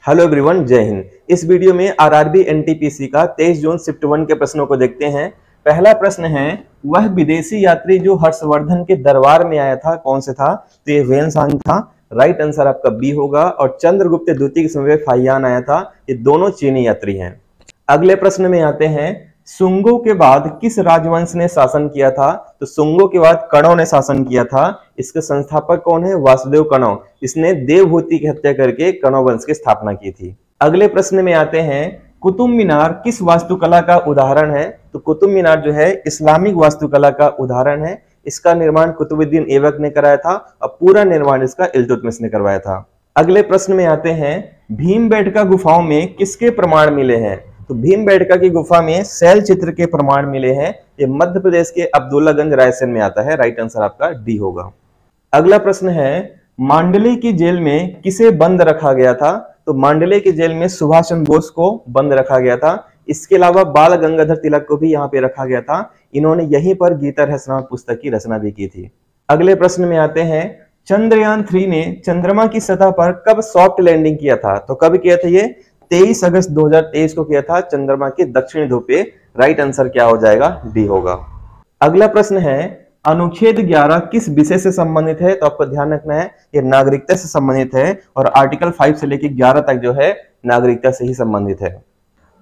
Hello everyone, जय हिंद। इस video में आरआरबी एनटीपीसी का 23 जून शिफ्ट 1 के प्रश्नों को देखते हैं। पहला प्रश्न है, वह विदेशी यात्री जो हर्षवर्धन के दरबार में आया था कौन से था? तो ये वेन्सान था। राइट आंसर आपका बी होगा। और चंद्रगुप्त द्वितीय के समय फाहियान आया था। ये दोनों चीनी यात्री हैं। अगले प्रश्न में आते हैं, सुंगों के बाद किस राजवंश ने शासन किया था? तो सुंगों के बाद कणों ने शासन किया था। इसके संस्थापक कौन है? वासुदेव कणो। इसने देवहूति की हत्या करके कणो वंश की स्थापना की थी। अगले प्रश्न में आते हैं, कुतुब मीनार किस वास्तुकला का उदाहरण है? तो कुतुब मीनार जो है इस्लामिक वास्तुकला का उदाहरण है। इसका निर्माण कुतुबुद्दीन ऐबक ने कराया था और पूरा निर्माण इसका इल्तुतमिश ने करवाया था। अगले प्रश्न में आते हैं, भीमबेटका गुफाओं में किसके प्रमाण मिले हैं? तो भीमबेटका की गुफा में शैल चित्र के प्रमाण मिले हैं। ये मध्य प्रदेश के अब्दुल्लागंज रायसेन में आता है। राइट आंसर आपका डी होगा। अगला प्रश्न है, मांडली की जेल में किसे बंद रखा गया था? तो मांडली की जेल में सुभाष चंद्र बोस को बंद रखा गया था। इसके अलावा बाल गंगाधर तिलक को भी यहाँ पे रखा गया था। इन्होंने यहीं पर गीता रहस्यनामा पुस्तक की रचना भी की थी। अगले प्रश्न में आते हैं, चंद्रयान 3 ने चंद्रमा की सतह पर कब सॉफ्ट लैंडिंग किया था? तो कब किया था? ये 23 अगस्त 2023 को किया था, चंद्रमा के दक्षिणी ध्रुव पे। राइट आंसर क्या हो जाएगा? डी होगा। अगला प्रश्न है, अनुच्छेद 11 किस विषय से संबंधित है? तो आपको ध्यान रखना है, ये नागरिकता से संबंधित है और आर्टिकल 5 से लेकर 11 तक जो है नागरिकता से ही संबंधित है।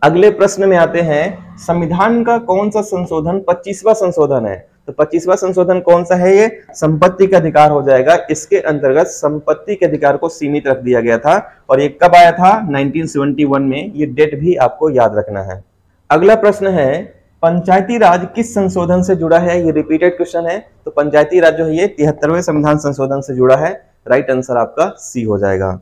अगले प्रश्न में आते हैं, संविधान का कौन सा संशोधन 25वां संशोधन है? तो 25वां संशोधन कौन सा है? ये संपत्ति का अधिकार हो जाएगा। इसके अंतर्गत संपत्ति के अधिकार को सीमित रख दिया गया था और ये कब आया था? 1971 में। ये डेट भी आपको याद रखना है। अगला प्रश्न है, पंचायती राज किस संशोधन से जुड़ा है? ये रिपीटेड क्वेश्चन है। तो पंचायती राज जो है ये 73वें संविधान संशोधन से जुड़ा है। राइट आंसर आपका सी हो जाएगा।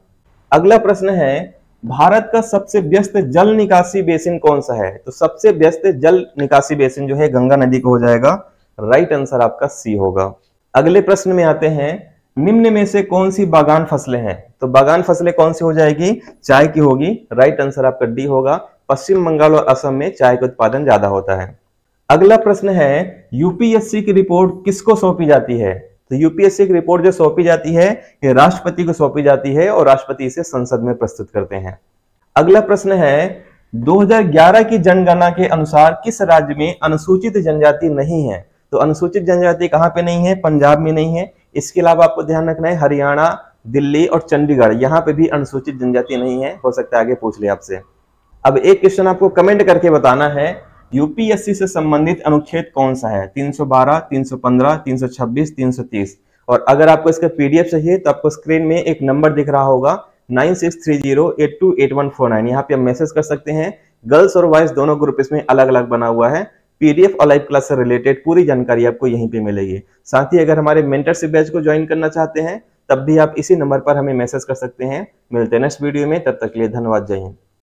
अगला प्रश्न है, भारत का सबसे व्यस्त जल निकासी बेसिन कौन सा है? तो सबसे व्यस्त जल निकासी बेसिन जो है गंगा नदी को हो जाएगा। राइट आंसर आपका सी होगा। अगले प्रश्न में आते हैं, निम्न में से कौन सी बागान फसलें हैं? तो बागान फसलें कौन सी हो जाएगी? चाय की होगी। राइट आंसर आपका डी होगा। पश्चिम बंगाल और असम में चाय का उत्पादन ज्यादा होता है। अगला प्रश्न है, यूपीएससी की रिपोर्ट किसको सौंपी जाती है? तो यूपीएससी की रिपोर्ट जो सौंपी जाती है ये राष्ट्रपति को सौंपी जाती है और राष्ट्रपति इसे संसद में प्रस्तुत करते हैं। अगला प्रश्न है, 2011 की जनगणना के अनुसार किस राज्य में अनुसूचित जनजाति नहीं है? तो अनुसूचित जनजाति कहां पे नहीं है? पंजाब में नहीं है। इसके अलावा आपको ध्यान रखना है, हरियाणा, दिल्ली और चंडीगढ़ यहाँ पे भी अनुसूचित जनजाति नहीं है। हो सकता है आगे पूछ ले आपसे। अब एक क्वेश्चन आपको कमेंट करके बताना है, यूपीएससी से संबंधित अनुच्छेद कौन सा है? 312, 315, 326, 330। और अगर आपको इसका पीडीएफ चाहिए तो आपको स्क्रीन में एक नंबर दिख रहा होगा 9630828149। यहाँ पे आप मैसेज कर सकते हैं। गर्ल्स और बॉयज दोनों ग्रुप इसमें अलग अलग बना हुआ है। पीडीएफ और लाइव क्लास से रिलेटेड पूरी जानकारी आपको यहीं पे मिलेगी। साथ ही अगर हमारे मेंटरशिप बैच को ज्वाइन करना चाहते हैं तब भी आप इसी नंबर पर हमें मैसेज कर सकते हैं। मिलते हैं नेक्स्ट वीडियो में, तब तक के लिए धन्यवाद। जय हिंद।